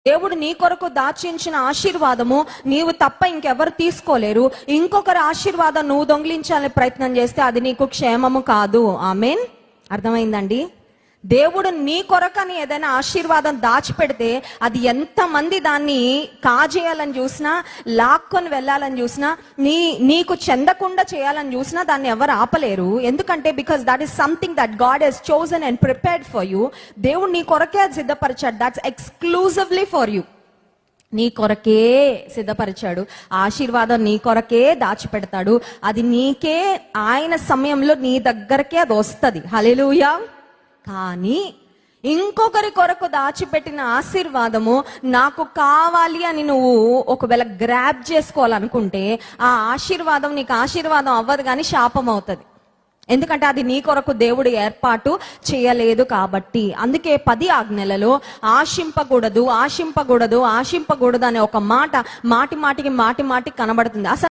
దేవుడు నీ కొరకు దాచించిన ఆశీర్వాదము నీవు తప్ప ఇంకెవరు తీసుకోలేరు. ఇంకొకరి ఆశీర్వాదం నువ్వు దొంగిలించాలని ప్రయత్నం చేస్తే అది నీకు క్షేమము కాదు. ఆమేన్. అర్థమైందండి? దేవుడు నీ కొరకని ఏదైనా ఆశీర్వాదం దాచిపెడితే అది ఎంతమంది దాన్ని కాజేయాలని చూసినా, లాక్కొని వెళ్ళాలని చూసినా, నీకు చెందకుండా చేయాలని చూసినా దాన్ని ఎవరు ఆపలేరు. ఎందుకంటే because that is something that God has chosen and prepared for you. దేవుడు నీ కొరకే అది సిద్ధపరిచాడు. That's exclusively for you. నీ కొరకే సిద్ధపరిచాడు. ఆశీర్వాదం నీ కొరకే దాచిపెడతాడు. అది నీకే ఆయన సమయంలో నీ దగ్గరకే అది వస్తుంది. హల్లెలూయా. కానీ ఇంకొకరి కొరకు దాచిపెట్టిన ఆశీర్వాదము నాకు కావాలి అని నువ్వు ఒకవేళ గ్రాబ్ చేసుకోవాలనుకుంటే ఆ ఆశీర్వాదం నీకు ఆశీర్వాదం అవ్వదు, కానీ శాపం అవుతుంది. ఎందుకంటే అది నీ కొరకు దేవుడు ఏర్పాటు చేయలేదు కాబట్టి. అందుకే 10 ఆజ్ఞలలో ఆశింపకూడదు, ఆశింపకూడదు, ఆశింపకూడదు అనే ఒక మాట మాటి మాటికి కనబడుతుంది. అసలు